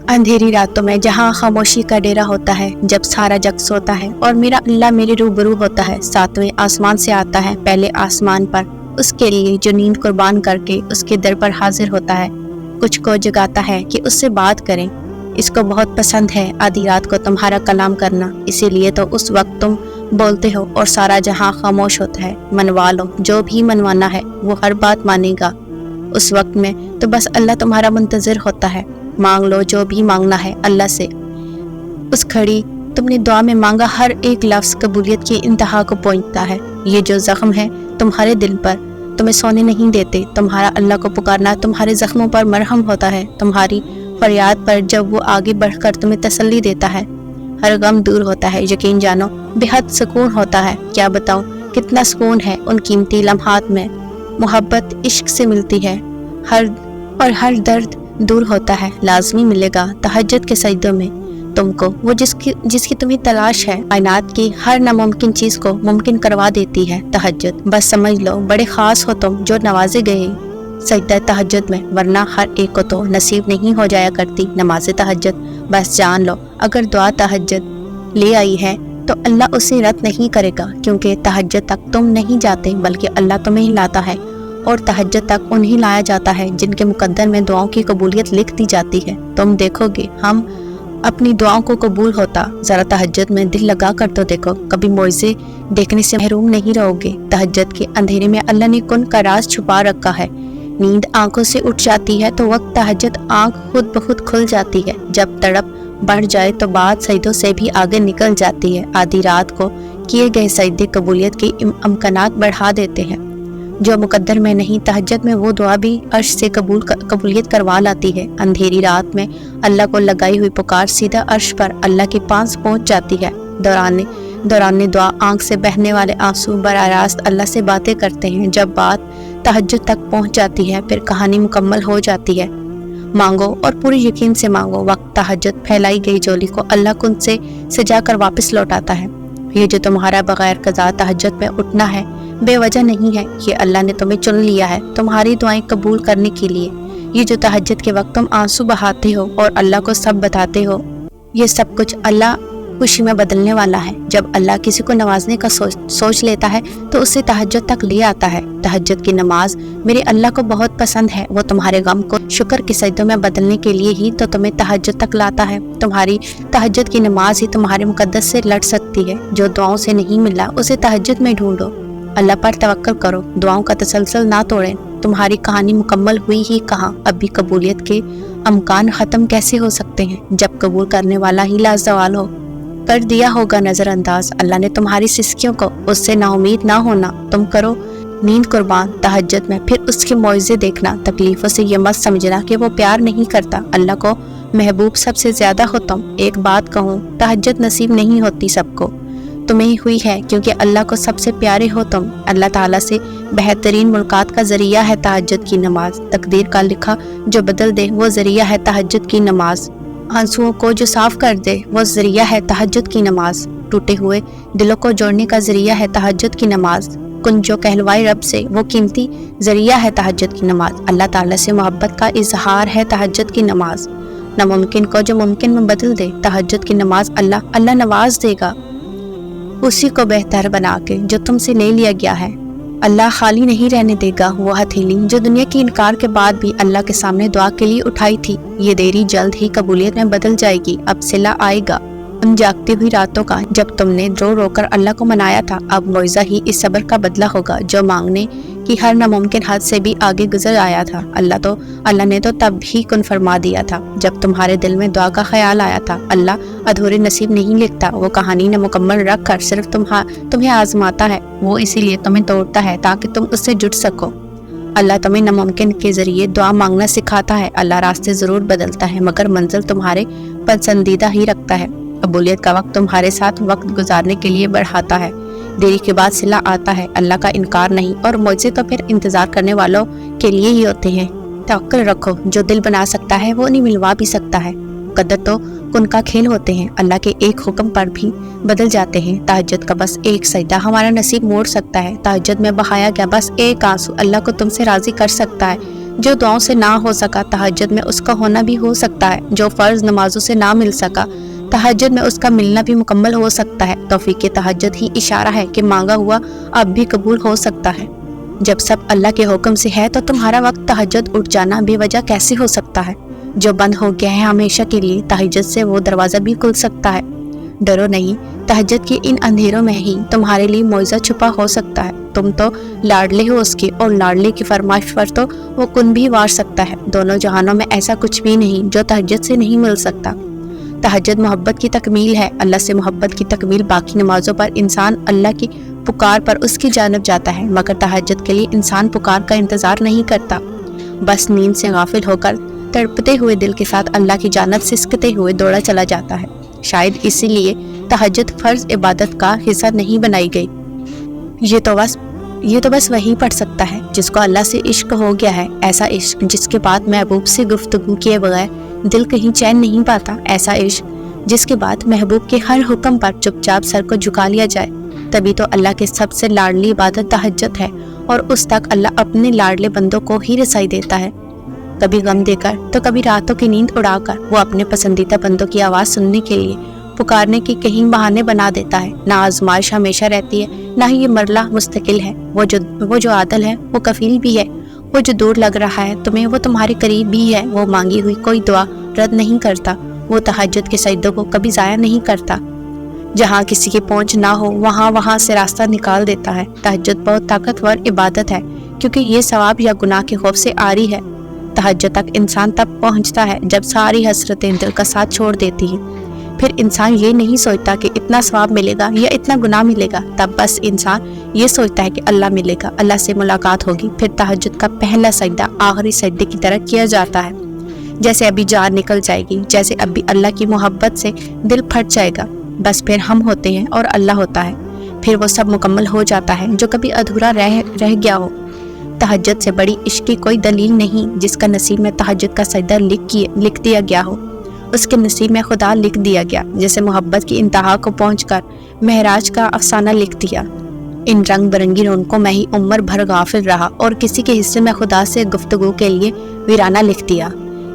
اندھیری راتوں میں جہاں خاموشی کا ڈیرا ہوتا ہے، جب سارا جگ سوتا ہے اور میرا اللہ میرے روبرو ہوتا ہے، ساتویں آسمان سے آتا ہے پہلے آسمان پر، اس کے لیے جو نیند قربان کر کے اس کے در پر حاضر ہوتا ہے، کچھ کو جگاتا ہے کہ اس سے بات کریں۔ اس کو بہت پسند ہے آدھی رات کو تمہارا کلام کرنا، اسی لیے تو اس وقت تم بولتے ہو اور سارا جہاں خاموش ہوتا ہے۔ منوا لو، جو بھی منوانا ہے وہ ہر بات مانے گا۔ اس وقت میں تو بس اللہ تمہارا منتظر ہوتا ہے۔ مانگ لو جو بھی مانگنا ہے اللہ سے۔ اس گھڑی تم نے دعا میں مانگا ہر ایک لفظ قبولیت کی انتہا کو پہنچتا ہے۔ یہ جو زخم ہے تمہارے دل پر، تمہیں سونے نہیں دیتے۔ تمہارا اللہ کو پکارنا تمہارے زخموں پر مرہم ہوتا ہے، تمہاری فریاد پر جب وہ آگے بڑھ کر تمہیں تسلی دیتا ہے، ہر غم دور ہوتا ہے۔ یقین جانو بے حد سکون ہوتا ہے۔ کیا بتاؤں کتنا سکون ہے ان قیمتی لمحات میں۔ محبت عشق سے ملتی ہے، ہر درد دور ہوتا ہے۔ لازمی ملے گا تہجد کے سجدوں میں تم کو وہ جس کی تمہیں تلاش ہے۔ کائنات کی ہر ناممکن چیز کو ممکن کروا دیتی ہے تہجد۔ بس سمجھ لو بڑے خاص ہو تم جو نوازے گئے سجدہ تہجد میں، ورنہ ہر ایک کو تو نصیب نہیں ہو جایا کرتی نماز تہجد۔ بس جان لو اگر دعا تہجد لے آئی ہے تو اللہ اسے رد نہیں کرے گا، کیونکہ تہجد تک تم نہیں جاتے بلکہ اللہ تمہیں لاتا ہے، اور تہجد تک انہیں لایا جاتا ہے جن کے مقدر میں دعاؤں کی قبولیت لکھ دی جاتی ہے۔ تم دیکھو گے ہم اپنی دعاؤں کو قبول ہوتا۔ ذرا تہجد میں دل لگا کر تو دیکھو، کبھی معجزے دیکھنے سے محروم نہیں رہو گے۔ تہجد کے اندھیرے میں اللہ نے کن کا راز چھپا رکھا ہے۔ نیند آنکھوں سے اٹھ جاتی ہے تو وقت تہجد آنکھ خود بخود کھل جاتی ہے۔ جب تڑپ بڑھ جائے تو بات سجدوں سے بھی آگے نکل جاتی ہے۔ آدھی رات کو کیے گئے سجدے قبولیت کے امکانات بڑھا دیتے ہیں۔ جو مقدر میں نہیں، تہجد میں وہ دعا بھی عرش سے قبولیت کروا لاتی ہے۔ اندھیری رات میں اللہ کو لگائی ہوئی پکار سیدھا عرش پر اللہ کے پاس پہنچ جاتی ہے۔ دوران دعا آنکھ سے بہنے والے آنسو براہ راست اللہ سے باتیں کرتے ہیں۔ جب بات تہجد تک پہنچ جاتی ہے پھر کہانی مکمل ہو جاتی ہے۔ مانگو اور پوری یقین سے مانگو۔ وقت تہجد پھیلائی گئی جولی کو اللہ کن سے سجا کر واپس لوٹاتا ہے۔ یہ جو تمہارا بغیر قضا تہجد میں اٹھنا ہے بے وجہ نہیں ہے، یہ اللہ نے تمہیں چن لیا ہے تمہاری دعائیں قبول کرنے کے لیے۔ یہ جو تہجد کے وقت تم آنسو بہاتے ہو اور اللہ کو سب بتاتے ہو، یہ سب کچھ اللہ خوشی میں بدلنے والا ہے۔ جب اللہ کسی کو نوازنے کا سوچ لیتا ہے تو اسے تہجد تک لے آتا ہے۔ تہجد کی نماز میرے اللہ کو بہت پسند ہے۔ وہ تمہارے غم کو شکر کے سجدوں میں بدلنے کے لیے ہی تو تمہیں تہجد تک لاتا ہے۔ تمہاری تہجد کی نماز ہی تمہارے مقدس سے لڑ سکتی ہے۔ جو دعاؤں سے نہیں ملا اسے تہجد میں ڈھونڈو۔ اللہ پر توکل کرو، دعاؤں کا تسلسل نہ توڑیں۔ تمہاری کہانی مکمل ہوئی ہی کہاں، اب بھی قبولیت کے امکان ختم کیسے ہو سکتے ہیں جب قبول کرنے والا ہی لازوال ہو۔ کر دیا ہوگا نظر انداز اللہ نے تمہاری سسکیوں کو، اس سے نا امید نہ ہونا۔ تم کرو نیند قربان تہجد میں، پھر اس کے معجزے دیکھنا۔ تکلیفوں سے یہ مت سمجھنا کہ وہ پیار نہیں کرتا، اللہ کو محبوب سب سے زیادہ ہو تم۔ ایک بات کہوں، تہجد نصیب نہیں ہوتی سب کو، تمہیں ہوئی ہے کیونکہ اللہ کو سب سے پیارے ہو تم۔ اللہ تعالیٰ سے بہترین ملاقات کا ذریعہ ہے تہجد کی نماز۔ تقدیر کا لکھا جو بدل دے وہ ذریعہ ہے تہجد کی نماز۔ آنسوؤں کو جو صاف کر دے وہ ذریعہ ہے تہجد کی نماز۔ ٹوٹے ہوئے دلوں کو جوڑنے کا ذریعہ ہے تہجد کی نماز۔ کن جو کہلوائے رب سے وہ قیمتی ذریعہ ہے تہجد کی نماز۔ اللہ تعالیٰ سے محبت کا اظہار ہے تہجد کی نماز۔ ناممکن کو جو ممکن میں بدل دے تہجد کی نماز، اللہ نواز دے گا اسی کو بہتر بنا کے جو تم سے لے لیا گیا ہے۔ اللہ خالی نہیں رہنے دے گا وہ ہتھیلی جو دنیا کی انکار کے بعد بھی اللہ کے سامنے دعا کے لیے اٹھائی تھی۔ یہ دیری جلد ہی قبولیت میں بدل جائے گی۔ اب صلہ آئے گا ان جاگتی ہوئی راتوں کا جب تم نے رو رو کر اللہ کو منایا تھا۔ اب معجزہ ہی اس صبر کا بدلہ ہوگا جو مانگنے کی ہر ناممکن حد سے بھی آگے گزر آیا تھا۔ اللہ نے تو تب ہی کن فرما دیا تھا جب تمہارے دل میں دعا کا خیال آیا تھا۔ اللہ ادھورے نصیب نہیں لکھتا، وہ کہانی نہ مکمل رکھ کر صرف تمہیں آزماتا ہے۔ وہ اسی لیے تمہیں توڑتا ہے تاکہ تم اس سے جڑ سکو۔ اللہ تمہیں ناممکن کے ذریعے دعا مانگنا سکھاتا ہے۔ اللہ راستے ضرور بدلتا ہے مگر منزل تمہارے پسندیدہ ہی رکھتا ہے۔ قبولیت کا وقت تمہارے ساتھ وقت گزارنے کے لیے بڑھاتا ہے۔ دیری کے بعد صلہ آتا ہے، اللہ کا انکار نہیں، اور معجزے تو پھر انتظار کرنے والوں کے لیے ہی ہوتے ہیں۔ توکل رکھو، جو دل بنا سکتا ہے وہ نہیں ملوا بھی سکتا ہے۔ قدر تو کن کا کھیل ہوتے ہیں، اللہ کے ایک حکم پر بھی بدل جاتے ہیں۔ تہجد کا بس ایک سجدہ ہمارا نصیب موڑ سکتا ہے۔ تہجد میں بہایا گیا بس ایک آنسو اللہ کو تم سے راضی کر سکتا ہے۔ جو دعاؤں سے نہ ہو سکا تہجد میں اس کا ہونا بھی ہو سکتا ہے، جو فرض نمازوں سے نہ مل سکا تہجد میں اس کا ملنا بھی مکمل ہو سکتا ہے۔ توفیق تہجد ہی اشارہ ہے کہ مانگا ہوا اب بھی قبول ہو سکتا ہے۔ جب سب اللہ کے حکم سے ہے تو تمہارا وقت تہجد اٹھ جانا بے وجہ کیسے ہو سکتا ہے؟ جو بند ہو گیا ہے ہمیشہ کے لیے، تہجد سے وہ دروازہ بھی کھل سکتا ہے۔ ڈرو نہیں، تہجد کے ان اندھیروں میں ہی تمہارے لیے معجزہ چھپا ہو سکتا ہے۔ تم تو لاڈلے ہو اس کی، اور لاڈلے کی فرمائش پر تو وہ کن بھی وار سکتا ہے۔ دونوں جہانوں میں ایسا کچھ بھی نہیں جو تہجد سے نہیں مل سکتا۔ تہجد محبت کی تکمیل ہے، اللہ سے محبت کی تکمیل۔ باقی نمازوں پر انسان اللہ کی پکار پر اس کی جانب جاتا ہے، مگر تہجد کے لیے انسان پکار کا انتظار نہیں کرتا، بس نیند سے غافل ہو کر تڑپتے ہوئے دل کے ساتھ اللہ کی جانب سسکتے ہوئے دوڑا چلا جاتا ہے۔ شاید اسی لیے تہجد فرض عبادت کا حصہ نہیں بنائی گئی۔ یہ تو بس وہی پڑھ سکتا ہے جس کو اللہ سے عشق ہو گیا ہے، ایسا عشق جس کے بعد محبوب سے گفتگو کیے بغیر دل کہیں چین نہیں پاتا، ایسا عشق جس کے بعد محبوب کے ہر حکم پر چپ چاپ سر کو جھکا لیا جائے۔ تبھی تو اللہ کے سب سے لاڈلی عبادت تہجد ہے، اور اس تک اللہ اپنے لاڈلے بندوں کو ہی رسائی دیتا ہے۔ کبھی غم دے کر تو کبھی راتوں کی نیند اڑا کر وہ اپنے پسندیدہ بندوں کی آواز سننے کے لیے پکارنے کے کہیں بہانے بنا دیتا ہے۔ نہ آزمائش ہمیشہ رہتی ہے، نہ ہی یہ مرلہ مستقل ہے۔ وہ جو عادل ہے وہ کفیل بھی ہے، وہ جو دور لگ رہا ہے تمہیں وہ تمہارے قریب بھی ہے۔ وہ مانگی ہوئی کوئی دعا رد نہیں کرتا، وہ تہجد کے سجدوں کو کبھی ضائع نہیں کرتا۔ جہاں کسی کی پہنچ نہ ہو وہاں سے راستہ نکال دیتا ہے۔ تہجد بہت طاقتور عبادت ہے، کیونکہ یہ ثواب یا گناہ کے خوف سے عاری ہے۔ تہجد تک انسان تب پہنچتا ہے جب ساری حسرتیں دل کا ساتھ چھوڑ دیتی ہیں۔ پھر انسان یہ نہیں سوچتا کہ اتنا ثواب ملے گا یا اتنا گناہ ملے گا، تب بس انسان یہ سوچتا ہے کہ اللہ ملے گا، اللہ سے ملاقات ہوگی۔ پھر تہجد کا پہلا سجدہ آخری سجدے کی طرح کیا جاتا ہے، جیسے ابھی جان نکل جائے گی، جیسے ابھی اللہ کی محبت سے دل پھٹ جائے گا۔ بس پھر ہم ہوتے ہیں اور اللہ ہوتا ہے، پھر وہ سب مکمل ہو جاتا ہے جو کبھی ادھورا رہ گیا ہو۔ تہجد سے بڑی عشق کی کوئی دلیل نہیں۔ جس کا نصیب میں تہجد کا سجدہ لکھ دیا گیا ہو، اس کے نصیب میں خدا لکھ دیا گیا، جیسے محبت کی انتہا کو پہنچ کر معراج کا افسانہ لکھ دیا۔ ان رنگ برنگی رونقوں میں ہی عمر بھر غافل رہا، اور کسی کے حصے میں خدا سے گفتگو کے لیے ویرانہ لکھ دیا۔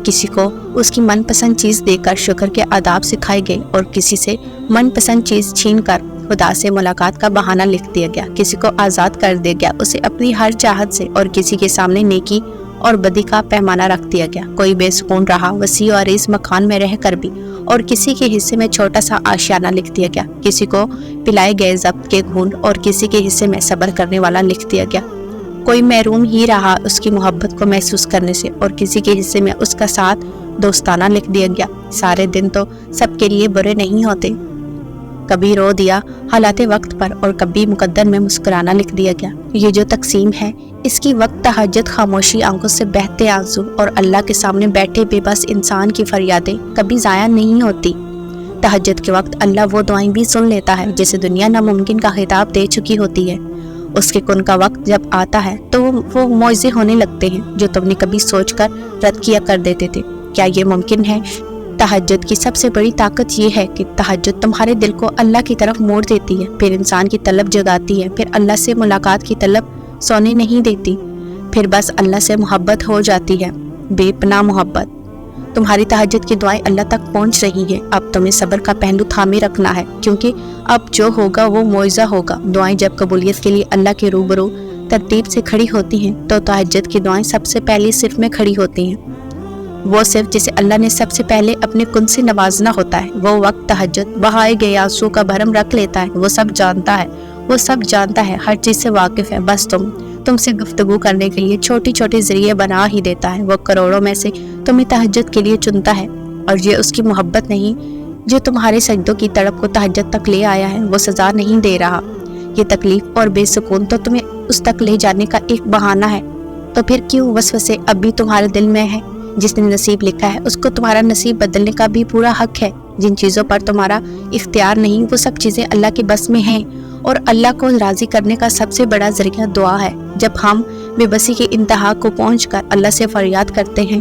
کسی کو اس کی من پسند چیز دے کر شکر کے آداب سکھائے گئے، اور کسی سے من پسند چیز چھین کر خدا سے ملاقات کا بہانہ لکھ دیا گیا۔ کسی کو آزاد کر دیا گیا اسے اپنی ہر چاہت سے، اور کسی کے سامنے نیکی اور بدی کا پیمانہ رکھ دیا گیا۔ کوئی بے سکون رہا وسیع و عریض مکان میں رہ کر بھی، اور کسی کے حصے میں چھوٹا سا آشیانہ لکھ دیا گیا۔ کسی کو پلائے گئے ضبط کے گھونٹ، اور کسی کے حصے میں صبر کرنے والا لکھ دیا گیا۔ کوئی محروم ہی رہا اس کی محبت کو محسوس کرنے سے، اور کسی کے حصے میں اس کا ساتھ دوستانہ لکھ دیا گیا۔ سارے دن تو سب کے لیے برے نہیں ہوتے، کبھی رو دیا حالات وقت پر، اور کبھی مقدر میں مسکرانا لکھ دیا گیا۔ یہ جو تقسیم ہے اس کی وقت تہجد خاموشی آنکھوں سے بہتے آنسو اور اللہ کے سامنے بیٹھے بے بس انسان کی فریادیں کبھی ضائع نہیں ہوتی۔ تہجد کے وقت اللہ وہ دعائیں بھی سن لیتا ہے جسے دنیا ناممکن کا خطاب دے چکی ہوتی ہے۔ اس کے کن کا وقت جب آتا ہے تو وہ معجزے ہونے لگتے ہیں جو تم نے کبھی سوچ کر رد کیا کر دیتے تھے۔ کیا یہ ممکن ہے؟ تہجد کی سب سے بڑی طاقت یہ ہے کہ تہجد تمہارے دل کو اللہ کی طرف موڑ دیتی ہے، پھر انسان کی طلب جگاتی ہے، پھر اللہ سے ملاقات کی طلب سونے نہیں دیتی، پھر بس اللہ سے محبت ہو جاتی ہے، بے پناہ محبت۔ تمہاری تہجد کی دعائیں اللہ تک پہنچ رہی ہیں، اب تمہیں صبر کا پہلو تھامے رکھنا ہے، کیونکہ اب جو ہوگا وہ معجزہ ہوگا۔ دعائیں جب قبولیت کے لیے اللہ کے روبرو ترتیب سے کھڑی ہوتی ہیں تو تہجد کی دعائیں سب سے پہلے صف میں کھڑی ہوتی ہیں۔ وہ صف جسے اللہ نے سب سے پہلے اپنے کن سے نوازنا ہوتا ہے، وہ وقت تہجد بہائے گئے آنسو کا بھرم رکھ لیتا ہے۔ وہ سب جانتا ہے، ہر چیز سے واقف ہے، بس تم سے گفتگو کرنے کے لیے چھوٹی چھوٹی ذریعے بنا ہی دیتا ہے۔ وہ کروڑوں میں سے تمہیں تہجد کے لیے چنتا ہے، اور یہ اس کی محبت نہیں جو تمہارے سجدوں کی تڑپ کو تہجد تک لے آیا ہے، وہ سزا نہیں دے رہا۔ یہ تکلیف اور بے سکون تو تمہیں اس تک لے جانے کا ایک بہانہ ہے، تو پھر کیوں وسوسے اب بھی تمہارے دل میں ہے؟ جس نے نصیب لکھا ہے اس کو تمہارا نصیب بدلنے کا بھی پورا حق ہے۔ جن چیزوں پر تمہارا اختیار نہیں وہ سب چیزیں اللہ کے بس میں ہیں، اور اللہ کو راضی کرنے کا سب سے بڑا ذریعہ دعا ہے۔ جب ہم بے بسی کی انتہا کو پہنچ کر اللہ سے فریاد کرتے ہیں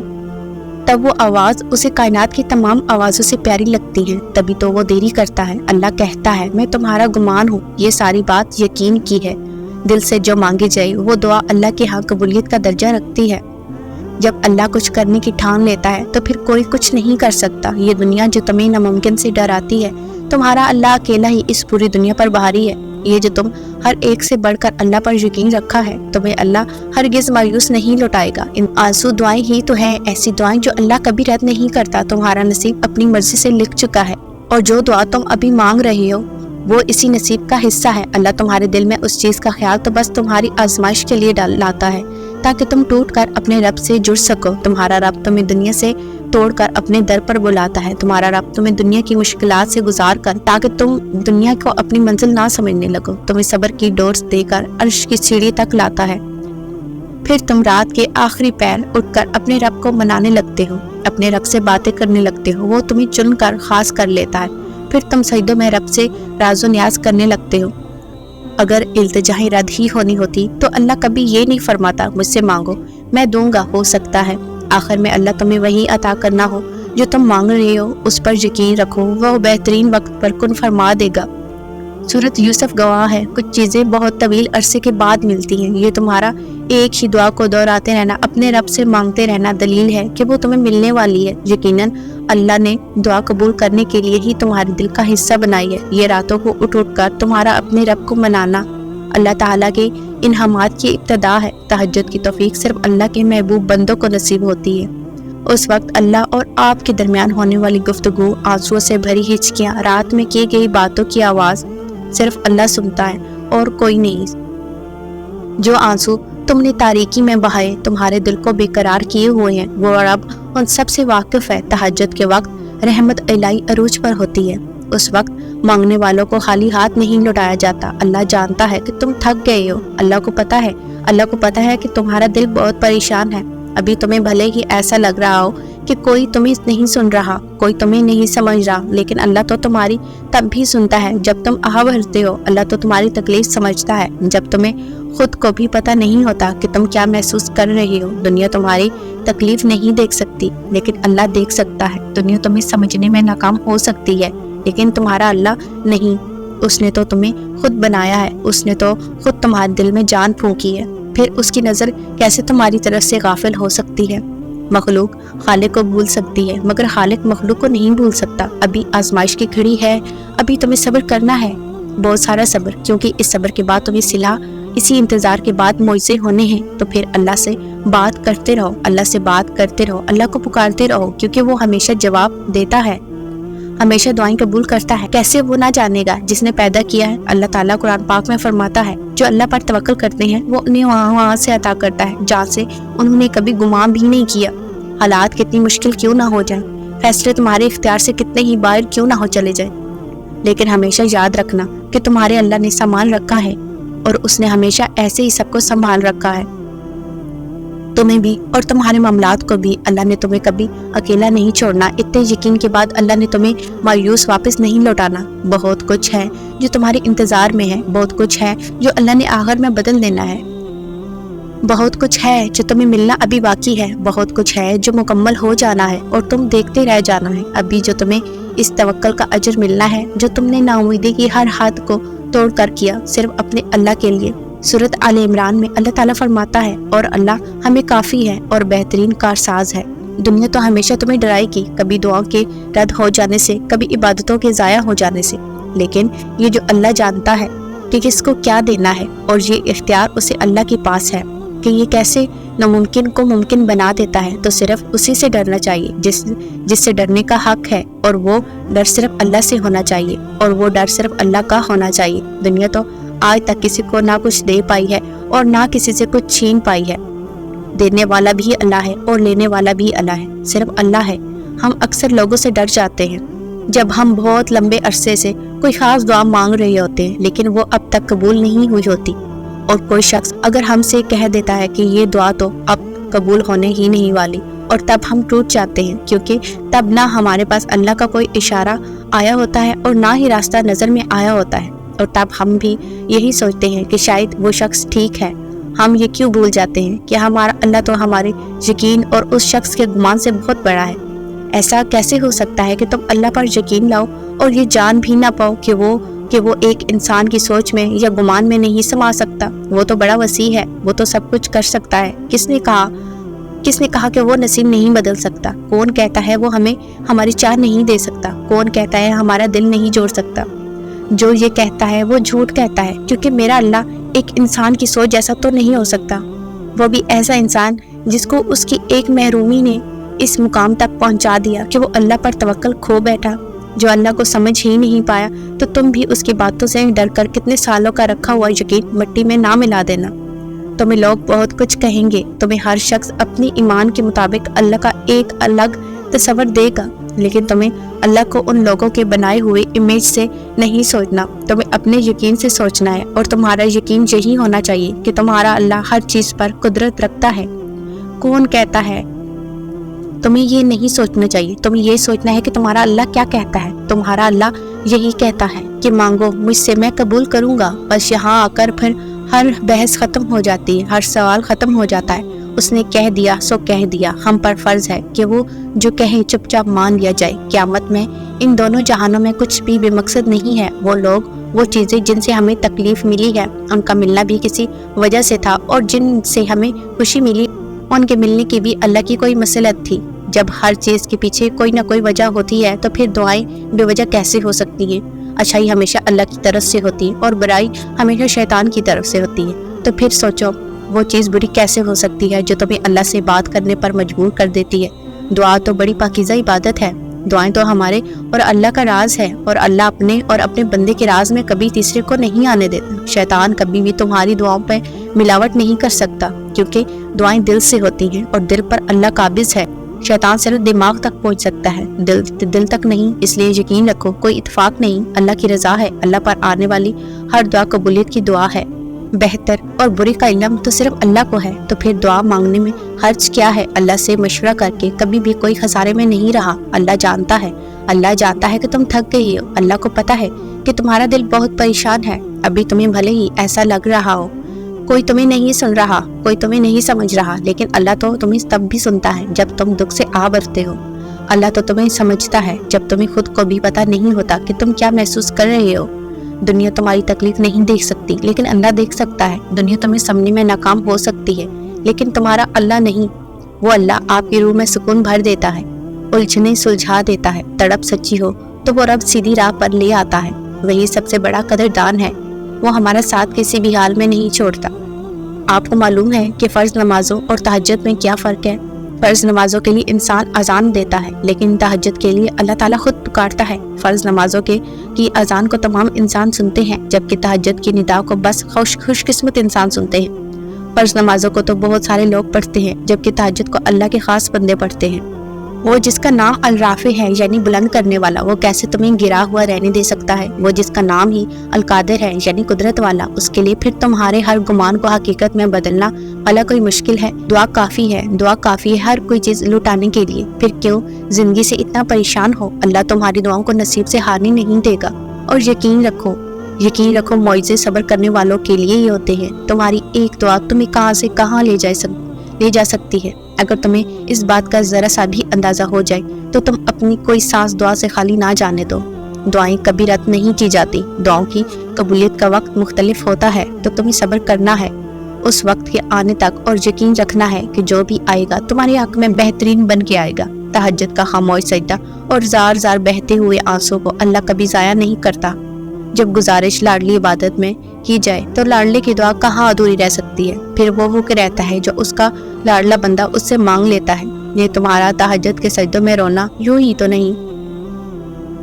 تب وہ آواز اسے کائنات کی تمام آوازوں سے پیاری لگتی ہے، تبھی تو وہ دیری کرتا ہے۔ اللہ کہتا ہے میں تمہارا گمان ہوں، یہ ساری بات یقین کی ہے۔ دل سے جو مانگے جائے وہ دعا اللہ کے ہاں قبولیت کا درجہ رکھتی ہے۔ جب اللہ کچھ کرنے کی ٹھان لیتا ہے تو پھر کوئی کچھ نہیں کر سکتا۔ یہ دنیا جو تمہیں ناممکن سے ڈراتی ہے، تمہارا اللہ اکیلا ہی اس پوری دنیا پر بھاری ہے۔ یہ جو تم ہر ایک سے بڑھ کر اللہ پر یقین رکھا ہے، تمہیں اللہ ہرگز مایوس نہیں لوٹائے گا۔ ان آنسو دعائیں ہی تو ہیں، ایسی دعائیں جو اللہ کبھی رد نہیں کرتا۔ تمہارا نصیب اپنی مرضی سے لکھ چکا ہے، اور جو دعا تم ابھی مانگ رہے ہو وہ اسی نصیب کا حصہ ہے۔ اللہ تمہارے دل میں اس چیز کا خیال تو بس تمہاری آزمائش کے لیے لاتا ہے، تاکہ تم ٹوٹ کر اپنے رب سے جڑ سکو۔ تمہارا رب تمہیں دنیا سے توڑ کر اپنے در پر بلاتا ہے۔ تمہارا رب تمہیں دنیا کی مشکلات سے گزار کر، تاکہ تم دنیا کو اپنی منزل نہ سمجھنے لگو، تمہیں صبر کی ڈور دے کر عرش کی سیڑھی تک لاتا ہے۔ پھر تم رات کے آخری پہر اٹھ کر اپنے رب کو منانے لگتے ہو، اپنے رب سے باتیں کرنے لگتے ہو، وہ تمہیں چن کر خاص کر لیتا ہے۔ پھر تم سجدوں میں رب سے راز و نیاز کرنے لگتے ہو۔ اگر التجائیں رد ہی ہونی ہوتی تو اللہ کبھی یہ نہیں فرماتا مجھ سے مانگو، میں دوں گا۔ ہو سکتا ہے آخر میں اللہ تمہیں وہی عطا کرنا ہو جو تم مانگ رہے ہو۔ اس پر یقین رکھو، وہ بہترین وقت پر کن فرما دے گا۔ سورۃ یوسف گواہ ہے، کچھ چیزیں بہت طویل عرصے کے بعد ملتی ہیں۔ یہ تمہارا ایک ہی دعا کو دہراتے رہنا، اپنے رب سے مانگتے رہنا دلیل ہے کہ وہ تمہیں ملنے والی ہے۔ یقیناً اللہ نے دعا قبول کرنے کے لیے ہی تمہارے دل کا حصہ بنائی ہے۔ یہ راتوں کو اٹھ کر تمہارا اپنے رب کو منانا اللہ تعالیٰ کے انعامات کی ابتدا ہے۔ تہجد کی توفیق صرف اللہ کے محبوب بندوں کو نصیب ہوتی ہے۔ اس وقت اللہ اور آپ کے درمیان ہونے والی گفتگو، آنسوؤں سے بھری ہچکیاں، رات میں کی گئی باتوں کی آواز صرف اللہ سنتا ہے اور کوئی نہیں۔ جو آنسو تم نے تاریکی میں بہائے، تمہارے دل کو بے قرار کیے ہوئے ہیں، وہ رب ان سب سے واقف ہے۔ تہجد کے وقت رحمت الہی عروج پر ہوتی ہے۔ اس وقت مانگنے والوں کو خالی ہاتھ نہیں لوٹایا جاتا۔ اللہ جانتا ہے کہ تم تھک گئے ہو، اللہ کو پتا ہے کہ تمہارا دل بہت پریشان ہے۔ ابھی تمہیں بھلے ہی ایسا لگ رہا ہو کہ کوئی تمہیں نہیں سن رہا، کوئی تمہیں نہیں سمجھ رہا، لیکن اللہ تو تمہاری تب بھی سنتا ہے جب تم آہ بھرتے ہو۔ اللہ تو تمہاری تکلیف سمجھتا ہے جب تمہیں خود کو بھی پتہ نہیں ہوتا کہ تم کیا محسوس کر رہے ہو۔ دنیا تمہاری تکلیف نہیں دیکھ سکتی، لیکن اللہ دیکھ سکتا ہے۔ دنیا تمہیں سمجھنے میں ناکام ہو سکتی ہے، لیکن تمہارا اللہ نہیں۔ اس نے تو تمہیں خود بنایا ہے، اس نے تو خود تمہارے دل میں جان پھونکی ہے، پھر اس کی نظر کیسے تمہاری طرف سے غافل ہو سکتی ہے؟ مخلوق خالق کو بھول سکتی ہے، مگر خالق مخلوق کو نہیں بھول سکتا۔ ابھی آزمائش کی گھڑی ہے، ابھی تمہیں صبر کرنا ہے، بہت سارا صبر، کیونکہ اس صبر کے بعد تمہیں صلہ، اسی انتظار کے بعد معجزے ہونے ہیں۔ تو پھر اللہ سے بات کرتے رہو، اللہ سے بات کرتے رہو، اللہ کو پکارتے رہو، کیونکہ وہ ہمیشہ جواب دیتا ہے، ہمیشہ دعائیں قبول کرتا ہے۔ کیسے وہ نہ جانے گا جس نے پیدا کیا ہے؟ اللہ تعالیٰ قرآن پاک میں فرماتا ہے، جو اللہ پر توکل کرتے ہیں وہ انہیں وہاں سے عطا کرتا ہے جہاں سے انہوں نے کبھی گمان بھی نہیں کیا۔ حالات کتنی مشکل کیوں نہ ہو جائیں، فیصلے تمہارے اختیار سے کتنے ہی باہر کیوں نہ ہو چلے جائیں، لیکن ہمیشہ یاد رکھنا کہ تمہارے اللہ نے سامان رکھا ہے، اور اس نے ہمیشہ ایسے ہی سب کو سنبھال رکھا ہے۔ تمہیں بھی اور تمہارے معاملات کو بھی اللہ نے تمہیں کبھی اکیلا نہیں چھوڑنا۔ اتنے یقین کے بعد اللہ نے تمہیں مایوس واپس نہیں لوٹانا۔ بہت کچھ ہے جو تمہارے انتظار میں ہے، بہت کچھ ہے جو اللہ نے آخر میں بدل دینا ہے، بہت کچھ ہے جو تمہیں ملنا ابھی باقی ہے، بہت کچھ ہے جو مکمل ہو جانا ہے اور تم دیکھتے رہ جانا ہے۔ ابھی جو تمہیں اس توکل کا اجر ملنا ہے جو تم نے نا امیدی کی ہر حد کو توڑ کر کیا، صرف اپنے اللہ کے لیے۔ سورۃ آل عمران میں اللہ تعالیٰ فرماتا ہے، اور اللہ ہمیں کافی ہے اور بہترین کارساز ہے۔ دنیا تو ہمیشہ تمہیں ڈرائے گی، کبھی دعاؤں کے رد ہو جانے سے، کبھی عبادتوں کے ضائع ہو جانے سے، لیکن یہ جو اللہ جانتا ہے کہ کس کو کیا دینا ہے، اور یہ اختیار اسے اللہ کے پاس ہے کہ یہ کیسے ناممکن کو ممکن بنا دیتا ہے، تو صرف اسی سے ڈرنا چاہیے جس سے ڈرنے کا حق ہے، اور وہ ڈر صرف اللہ سے ہونا چاہیے، اور وہ ڈر صرف اللہ کا ہونا چاہیے۔ دنیا تو آج تک کسی کو نہ کچھ دے پائی ہے اور نہ کسی سے کچھ چھین پائی ہے۔ دینے والا بھی اللہ ہے اور لینے والا بھی اللہ ہے، صرف اللہ ہے۔ ہم اکثر لوگوں سے ڈر جاتے ہیں جب ہم بہت لمبے عرصے سے کوئی خاص دعا مانگ رہے ہوتے ہیں، لیکن وہ اب تک قبول نہیں ہوئی ہوتی، اور کوئی شخص اگر ہم سے کہہ دیتا ہے کہ یہ دعا تو اب قبول ہونے ہی نہیں والی، اور تب ہم ٹوٹ جاتے ہیں، کیونکہ تب نہ ہمارے پاس اللہ کا کوئی اشارہ آیا ہوتا ہے اور نہ ہی راستہ نظر میں آیا ہوتا ہے، اور تب ہم بھی یہی سوچتے ہیں کہ شاید وہ شخص ٹھیک ہے۔ ہم یہ کیوں بھول جاتے ہیں کہ ہمارا اللہ تو ہمارے یقین اور اس شخص کے گمان سے بہت بڑا ہے۔ ایسا کیسے ہو سکتا ہے کہ تم اللہ پر یقین لاؤ اور یہ جان بھی نہ پاؤ کہ وہ ایک انسان کی سوچ میں یا گمان میں نہیں سما سکتا؟ وہ تو بڑا وسیع ہے، وہ تو سب کچھ کر سکتا ہے۔ کس نے کہا کس نے کہا کہ وہ نصیب نہیں بدل سکتا؟ کون کہتا ہے وہ ہمیں ہماری چاہ نہیں دے سکتا؟ کون کہتا ہے ہمارا دل نہیں جوڑ سکتا؟ جو یہ کہتا ہے وہ جھوٹ کہتا ہے، کیونکہ میرا اللہ ایک انسان کی سوچ جیسا تو نہیں ہو سکتا، وہ بھی ایسا انسان جس کو اس کی ایک محرومی نے اس مقام تک پہنچا دیا کہ وہ اللہ پر توکل کھو بیٹھا، جو اللہ کو سمجھ ہی نہیں پایا۔ تو تم بھی اس کی باتوں سے ڈر کر کتنے سالوں کا رکھا ہوا یقین مٹی میں نہ ملا دینا۔ تمہیں لوگ بہت کچھ کہیں گے، تمہیں ہر شخص اپنی ایمان کے مطابق اللہ کا ایک الگ تصور دے گا، لیکن تمہیں اللہ کو ان لوگوں کے بنائے ہوئے امیج سے نہیں سوچنا، تمہیں اپنے یقین سے سوچنا ہے، اور تمہارا یقین یہی ہونا چاہیے کہ تمہارا اللہ ہر چیز پر قدرت رکھتا ہے۔ کون کہتا ہے؟ تمہیں یہ نہیں سوچنا چاہیے، تمہیں یہ سوچنا ہے کہ تمہارا اللہ کیا کہتا ہے۔ تمہارا اللہ یہی کہتا ہے کہ مانگو مجھ سے، میں قبول کروں گا۔ بس یہاں آ کر پھر ہر بحث ختم ہو جاتی ہے، ہر سوال ختم ہو جاتا ہے۔ اس نے کہہ دیا سو کہہ دیا، ہم پر فرض ہے کہ وہ جو کہیں چپ چاپ مان لیا جائے۔ قیامت میں ان دونوں جہانوں میں کچھ بھی بے مقصد نہیں ہے۔ وہ لوگ، وہ چیزیں جن سے ہمیں تکلیف ملی ہے، ان کا ملنا بھی کسی وجہ سے تھا، اور جن سے ہمیں خوشی ملی ان کے ملنے کی بھی اللہ کی کوئی مصلحت تھی۔ جب ہر چیز کے پیچھے کوئی نہ کوئی وجہ ہوتی ہے تو پھر دعائیں بے وجہ کیسے ہو سکتی ہیں؟ اچھائی ہمیشہ اللہ کی طرف سے ہوتی ہے اور برائی ہمیشہ شیطان کی طرف سے ہوتی ہے۔ تو پھر سوچو وہ چیز بری کیسے ہو سکتی ہے جو تمہیں اللہ سے بات کرنے پر مجبور کر دیتی ہے؟ دعا تو بڑی پاکیزہ عبادت ہے، دعائیں تو ہمارے اور اللہ کا راز ہے، اور اللہ اپنے اور اپنے بندے کے راز میں کبھی تیسرے کو نہیں آنے دیتا۔ شیطان کبھی بھی تمہاری دعاؤں پہ ملاوٹ نہیں کر سکتا، کیونکہ دعائیں دل سے ہوتی ہیں اور دل پر اللہ قابض ہے۔ شیطان صرف دماغ تک پہنچ سکتا ہے، دل تک نہیں۔ اس لیے یقین رکھو کوئی اتفاق نہیں، اللہ کی رضا ہے، اللہ پر آنے والی ہر دعا قبولیت کی دعا ہے۔ بہتر اور برے کا علم تو صرف اللہ کو ہے، تو پھر دعا مانگنے میں حرج کیا ہے؟ اللہ سے مشورہ کر کے کبھی بھی کوئی خسارے میں نہیں رہا۔ اللہ جانتا ہے کہ تم تھک گئی ہو، اللہ کو پتا ہے کہ تمہارا دل بہت پریشان ہے۔ ابھی تمہیں بھلے ہی ایسا لگ رہا ہو کوئی تمہیں نہیں سن رہا، کوئی تمہیں نہیں سمجھ رہا، لیکن اللہ تو تمہیں تب بھی سنتا ہے جب تم دکھ سے آ برتے ہو۔ اللہ تو تمہیں سمجھتا ہے جب تمہیں خود کو بھی پتہ نہیں ہوتا کہ تم کیا محسوس کر رہے ہو۔ دنیا تمہاری تکلیف نہیں دیکھ سکتی، لیکن اللہ دیکھ سکتا ہے۔ دنیا تمہیں سمجھنے میں ناکام ہو سکتی ہے، لیکن تمہارا اللہ نہیں۔ وہ اللہ آپ کی روح میں سکون بھر دیتا ہے، الجھنیں سلجھا دیتا ہے۔ تڑپ سچی ہو تو وہ رب سیدھی راہ پر لے آتا ہے، وہی سب سے بڑا قدردان ہے۔ وہ ہمارا ساتھ کسی بھی حال میں نہیں چھوڑتا۔ آپ کو معلوم ہے کہ فرض نمازوں اور تہجد میں کیا فرق ہے؟ فرض نمازوں کے لیے انسان اذان دیتا ہے، لیکن تہجد کے لیے اللہ تعالیٰ خود پکارتا ہے۔ فرض نمازوں کی اذان کو تمام انسان سنتے ہیں، جبکہ تہجد کی ندا کو بس خوش قسمت انسان سنتے ہیں۔ فرض نمازوں کو تو بہت سارے لوگ پڑھتے ہیں، جبکہ تہجد کو اللہ کے خاص بندے پڑھتے ہیں۔ وہ جس کا نام الرافع ہے یعنی بلند کرنے والا، وہ کیسے تمہیں گرا ہوا رہنے دے سکتا ہے؟ وہ جس کا نام ہی القادر ہے یعنی قدرت والا، اس کے لیے پھر تمہارے ہر گمان کو حقیقت میں بدلنا بھلا کوئی مشکل ہے؟ دعا کافی ہے ہر کوئی چیز لٹانے کے لیے۔ پھر کیوں زندگی سے اتنا پریشان ہو؟ اللہ تمہاری دعاؤں کو نصیب سے ہارنے نہیں دے گا۔ اور یقین رکھو معجزے صبر کرنے والوں کے لیے ہی ہوتے ہیں۔ تمہاری ایک دعا تمہیں کہاں سے کہاں لے جا سکتی ہے۔ اگر تمہیں اس بات کا ذرا سا بھی اندازہ ہو جائے تو تم اپنی کوئی سانس دعا سے خالی نہ جانے دو۔ دعائیں کبھی رد نہیں کی جاتی، دعاؤں کی قبولیت کا وقت مختلف ہوتا ہے، تو تمہیں صبر کرنا ہے اس وقت کے آنے تک، اور یقین رکھنا ہے کہ جو بھی آئے گا تمہارے حق میں بہترین بن کے آئے گا۔ تہجد کا خاموش سجدہ اور زار زار بہتے ہوئے آنسوں کو اللہ کبھی ضائع نہیں کرتا۔ جب گزارش لاڈلی عبادت میں کی جائے تو لاڈلے کی دعا کہاں ادھوری رہ سکتی ہے؟ پھر وہ بھوکے رہتا ہے جو اس کا لاڈلا بندہ اس سے مانگ لیتا ہے۔ یہ تمہارا تہجد کے سجدوں میں رونا یوں ہی تو نہیں،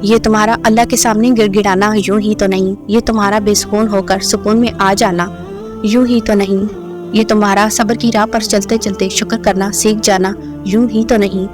یہ تمہارا اللہ کے سامنے گڑ گڑانا یوں ہی تو نہیں، یہ تمہارا بے سکون ہو کر سکون میں آ جانا یوں ہی تو نہیں، یہ تمہارا صبر کی راہ پر چلتے چلتے شکر کرنا سیکھ جانا یوں ہی تو نہیں،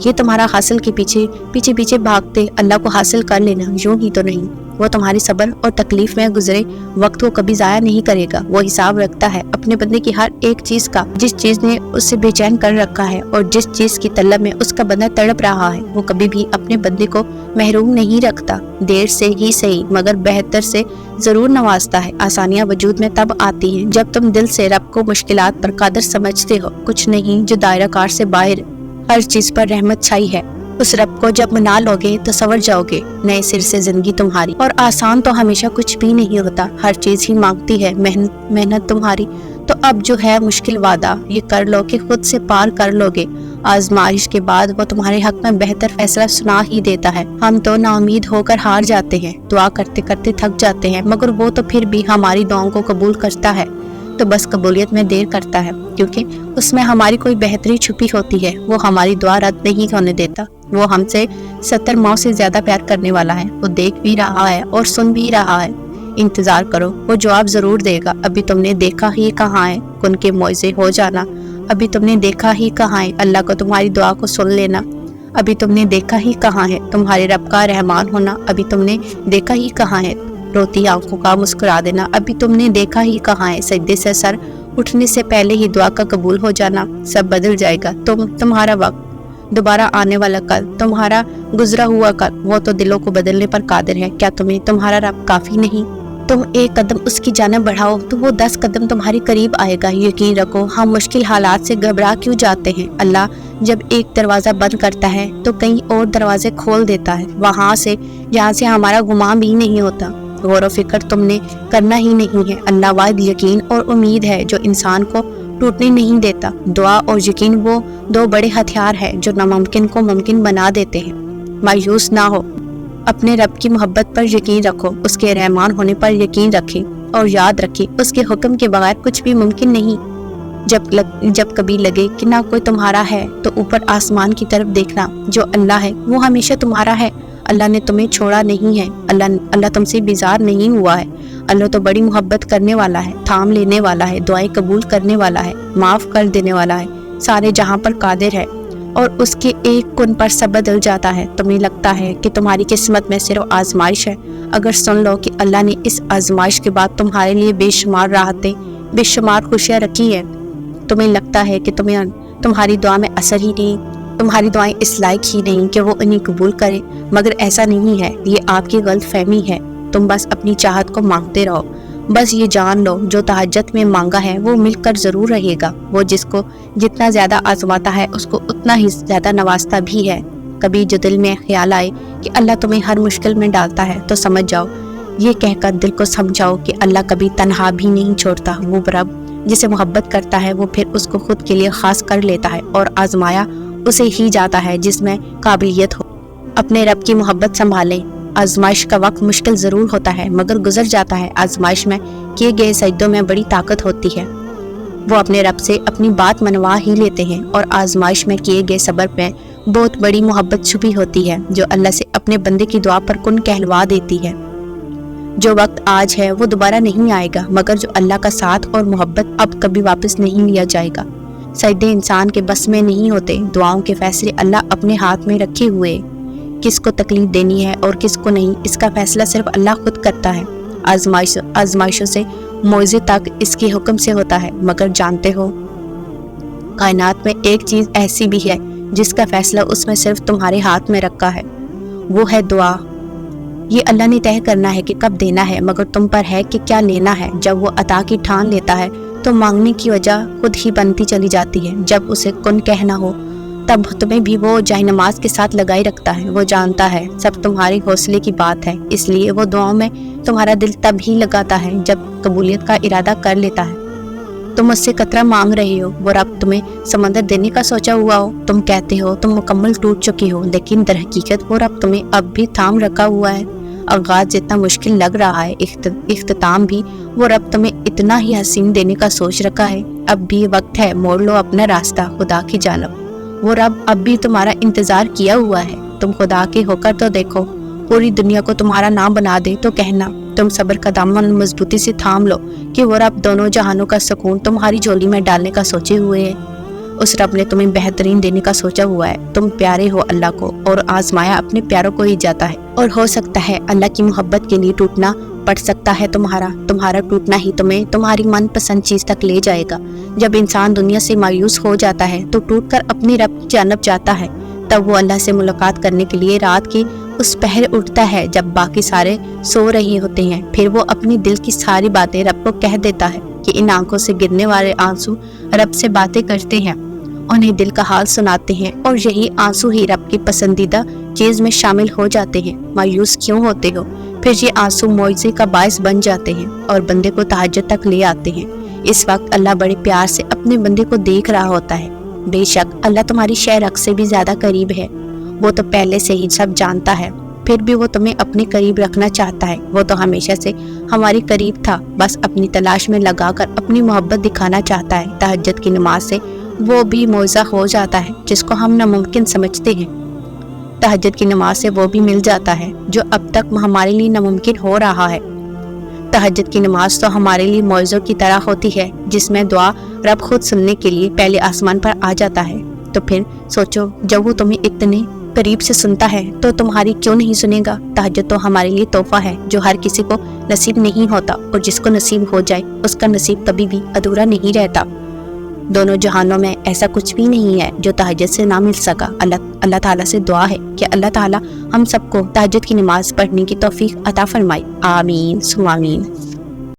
یہ تمہارا حاصل کے پیچھے بھاگتے اللہ کو حاصل کر لینا یوں ہی تو نہیں۔ وہ تمہاری صبر اور تکلیف میں گزرے وقت کو کبھی ضائع نہیں کرے گا۔ وہ حساب رکھتا ہے اپنے بندے کی ہر ایک چیز کا، جس چیز نے اسے بے چین کر رکھا ہے اور جس چیز کی طلب میں اس کا بندہ تڑپ رہا ہے۔ وہ کبھی بھی اپنے بندے کو محروم نہیں رکھتا، دیر سے ہی صحیح مگر بہتر سے ضرور نوازتا ہے۔ آسانیاں وجود میں تب آتی ہیں جب تم دل سے رب کو مشکلات پر قادر سمجھتے ہو، کچھ نہیں جو دائرہ کار سے باہر، ہر چیز پر رحمت چھائی ہے۔ اس رب کو جب منا لوگے تو سنور جاؤ گے، نئے سر سے زندگی تمہاری۔ اور آسان تو ہمیشہ کچھ بھی نہیں ہوتا، ہر چیز ہی مانگتی ہے محنت تمہاری۔ تو اب جو ہے مشکل وعدہ یہ کر لو کہ خود سے پار کر لوگے۔ آزمائش کے بعد وہ تمہارے حق میں بہتر فیصلہ سنا ہی دیتا ہے۔ ہم تو نا امید ہو کر ہار جاتے ہیں، دعا کرتے کرتے تھک جاتے ہیں، مگر وہ تو پھر بھی ہماری دعاؤں کو قبول کرتا ہے۔ تو بس قبولیت میں دیر کرتا ہے، کیونکہ اس میں ہماری کوئی بہتری چھپی ہوتی ہے۔ وہ ہماری دعا رد نہیں ہونے دیتا۔ وہ ہم سے 70 ماؤں سے زیادہ پیار کرنے والا ہے۔ وہ دیکھ بھی رہا ہے اور سن بھی رہا ہے۔ انتظار کرو، وہ جواب ضرور دے گا۔ ابھی تم نے دیکھا ہی کہاں ہے کن کے معجزے ہو جانا، ابھی تم نے دیکھا ہی کہاں ہے اللہ کو تمہاری دعا کو سن لینا، ابھی تم نے دیکھا ہی کہاں ہے تمہارے رب کا رحمان ہونا، ابھی تم نے دیکھا ہی کہاں ہے روتی آنکھوں کا مسکرا دینا، ابھی تم نے دیکھا ہی کہاں ہے سجدے سے سر اٹھنے سے پہلے ہی دعا کا قبول ہو جانا۔ سب بدل جائے گا، تمہارا وقت، دوبارہ آنے والا کل، تمہارا گزرا ہوا کل، وہ تو دلوں کو بدلنے پر قادر ہے۔ کیا تمہیں تمہارا رب کافی نہیں؟ تم ایک قدم اس کی جانب بڑھاؤ تو وہ 10 قدم تمہارے قریب آئے گا۔ یقین رکھو، ہم مشکل حالات سے گھبرا کیوں جاتے ہیں؟ اللہ جب ایک دروازہ بند کرتا ہے تو کئی اور دروازے کھول دیتا ہے، وہاں سے جہاں سے ہمارا گمان بھی نہیں ہوتا۔ غور و فکر تم نے کرنا ہی نہیں ہے۔ اللہ واحد یقین اور امید ہے جو انسان کو ٹوٹنے نہیں دیتا۔ دعا اور یقین وہ 2 بڑے ہتھیار ہیں جو ناممکن کو ممکن بنا دیتے ہیں۔ مایوس نہ ہو، اپنے رب کی محبت پر یقین رکھو، اس کے رحمان ہونے پر یقین رکھیں اور یاد رکھیں اس کے حکم کے بغیر کچھ بھی ممکن نہیں۔ جب کبھی لگے کہ نہ کوئی تمہارا ہے تو اوپر آسمان کی طرف دیکھنا، جو اللہ ہے وہ ہمیشہ تمہارا ہے۔ اللہ نے تمہیں چھوڑا نہیں ہے، اللہ تم سے بیزار نہیں ہوا ہے۔ اللہ تو بڑی محبت کرنے والا ہے، تھام لینے والا ہے، دعائیں قبول کرنے والا ہے، معاف کر دینے والا ہے، سارے جہاں پر قادر ہے، اور اس کے ایک کن پر سب بدل جاتا ہے۔ تمہیں لگتا ہے کہ تمہاری قسمت میں صرف آزمائش ہے، اگر سن لو کہ اللہ نے اس آزمائش کے بعد تمہارے لیے بے شمار راحتیں، بے شمار خوشیاں رکھی ہیں۔ تمہیں لگتا ہے کہ تمہاری دعا میں اثر ہی نہیں، تمہاری دعائیں اس لائق ہی نہیں کہ وہ انہیں قبول کرے، مگر ایسا نہیں ہے، یہ آپ کی غلط فہمی ہے۔ تم بس اپنی چاہت کو مانگتے رہو، بس یہ جان لو جو تہجد میں مانگا ہے وہ مل کر ضرور رہے گا۔ وہ جس کو جتنا زیادہ آزماتا ہے اس کو اتنا ہی زیادہ نوازتا بھی ہے۔ کبھی جو دل میں خیال آئے کہ اللہ تمہیں ہر مشکل میں ڈالتا ہے تو سمجھ جاؤ، یہ کہہ کر دل کو سمجھاؤ کہ اللہ کبھی تنہا بھی نہیں چھوڑتا۔ وہ رب جسے محبت کرتا ہے وہ پھر اس کو خود کے لیے خاص کر لیتا ہے، اور آزمایا اسے ہی جاتا ہے جس میں قابلیت ہو۔ اپنے رب کی محبت سنبھالیں۔ آزمائش کا وقت مشکل ضرور ہوتا ہے مگر گزر جاتا ہے۔ آزمائش میں کیے گئے سجدوں میں بڑی طاقت ہوتی ہے، وہ اپنے رب سے اپنی بات منوا ہی لیتے ہیں، اور آزمائش میں کیے گئے صبر میں بہت بڑی محبت چھپی ہوتی ہے جو اللہ سے اپنے بندے کی دعا پر کن کہلوا دیتی ہے۔ جو وقت آج ہے وہ دوبارہ نہیں آئے گا، مگر جو اللہ کا ساتھ اور محبت اب کبھی واپس نہیں لیا جائے گا۔ سجدے انسان کے بس میں نہیں ہوتے، دعاؤں کے فیصلے اللہ اپنے ہاتھ میں رکھے ہوئے، کس کو تکلیف دینی ہے اور کس کو نہیں اس کا فیصلہ صرف اللہ خود کرتا ہے۔ آزمائشوں سے معجزے تک اس کے حکم سے ہوتا ہے، مگر جانتے ہو کائنات میں ایک چیز ایسی بھی ہے جس کا فیصلہ اس میں صرف تمہارے ہاتھ میں رکھا ہے، وہ ہے دعا۔ یہ اللہ نے طے کرنا ہے کہ کب دینا ہے، مگر تم پر ہے کہ کیا لینا ہے۔ جب وہ عطا کی ٹھان لیتا ہے تو مانگنے کی وجہ خود ہی بنتی چلی جاتی ہے۔ جب اسے کن کہنا ہو تب تمہیں بھی وہ جائے نماز کے ساتھ لگائی رکھتا ہے۔ وہ جانتا ہے سب تمہارے حوصلے کی بات ہے، اس لیے وہ دعاؤں میں تمہارا دل تب ہی لگاتا ہے جب قبولیت کا ارادہ کر لیتا ہے۔ تم اس سے قطرہ مانگ رہے ہو، وہ رب تمہیں سمندر دینے کا سوچا ہوا ہو۔ تم کہتے ہو تم مکمل ٹوٹ چکی ہو، لیکن در حقیقت وہ رب تمہیں اب بھی تھام رکھا ہوا ہے۔ آغاز جتنا مشکل لگ رہا ہے، اختتام بھی وہ رب تمہیں اتنا ہی حسین دینے کا سوچ رکھا ہے۔ اب بھی وقت ہے، موڑ لو اپنا راستہ خدا کی جانب۔ وہ رب اب بھی تمہارا انتظار کیا ہوا ہے۔ تم خدا کے ہو کر تو دیکھو، پوری دنیا کو تمہارا نام بنا دے تو کہنا۔ تم صبر کا دامن مضبوطی سے تھام لو کہ وہ رب دونوں جہانوں کا سکون تمہاری جھولی میں ڈالنے کا سوچے ہوئے ہے۔ اس رب نے تمہیں بہترین دینے کا سوچا ہوا ہے۔ تم پیارے ہو اللہ کو، اور آزمایا اپنے پیاروں کو ہی جاتا ہے، اور ہو سکتا ہے اللہ کی محبت کے لیے ٹوٹنا پڑ سکتا ہے تمہارا ٹوٹنا ہی تمہیں تمہاری من پسند چیز تک لے جائے گا۔ جب انسان دنیا سے مایوس ہو جاتا ہے تو ٹوٹ کر اپنی رب کی جانب جاتا ہے، تب وہ اللہ سے ملاقات کرنے کے لیے رات کی اس پہر اٹھتا ہے جب باقی سارے سو رہے ہوتے ہیں۔ پھر وہ اپنی دل کی ساری باتیں رب کو کہہ دیتا ہے کہ ان آنکھوں سے گرنے والے آنسو رب سے باتیں کرتے ہیں، انہیں دل کا حال سناتے ہیں، اور یہی آنسو ہی رب کی پسندیدہ چیز میں شامل ہو جاتے ہیں۔ مایوس کیوں ہوتے ہو؟ پھر یہ آنسو معجزے کا باعث بن جاتے ہیں اور بندے کو تہجد تک لے آتے ہیں۔ اس وقت اللہ بڑے پیار سے اپنے بندے کو دیکھ رہا ہوتا ہے۔ بے شک اللہ تمہاری شہ رگ سے بھی زیادہ قریب ہے، وہ تو پہلے سے ہی سب جانتا ہے، پھر بھی وہ تمہیں اپنے قریب رکھنا چاہتا ہے۔ وہ تو ہمیشہ سے ہماری قریب تھا، بس اپنی تلاش میں لگا کر اپنی محبت دکھانا چاہتا ہے۔ تہجد کی نماز سے وہ بھی معجزہ ہو جاتا ہے جس کو ہم ناممکن سمجھتے ہیں۔ تہجد کی نماز سے وہ بھی مل جاتا ہے جو اب تک ہمارے لیے ناممکن ہو رہا ہے۔ تہجد کی نماز تو ہمارے لیے معجزوں کی طرح ہوتی ہے، جس میں دعا رب خود سننے کے لیے پہلے آسمان پر آ جاتا ہے۔ تو پھر سوچو، جب وہ تمہیں اتنے قریب سے سنتا ہے تو تمہاری کیوں نہیں سنے گا؟ تہجد تو ہمارے لیے تحفہ ہے جو ہر کسی کو نصیب نہیں ہوتا، اور جس کو نصیب ہو جائے اس کا نصیب کبھی بھی ادھورا نہیں رہتا۔ دونوں جہانوں میں ایسا کچھ بھی نہیں ہے جو تہجد سے نہ مل سکا۔ اللہ تعالیٰ سے دعا ہے کہ اللہ تعالیٰ ہم سب کو تہجد کی نماز پڑھنے کی توفیق عطا فرمائے۔ آمین ثم آمین۔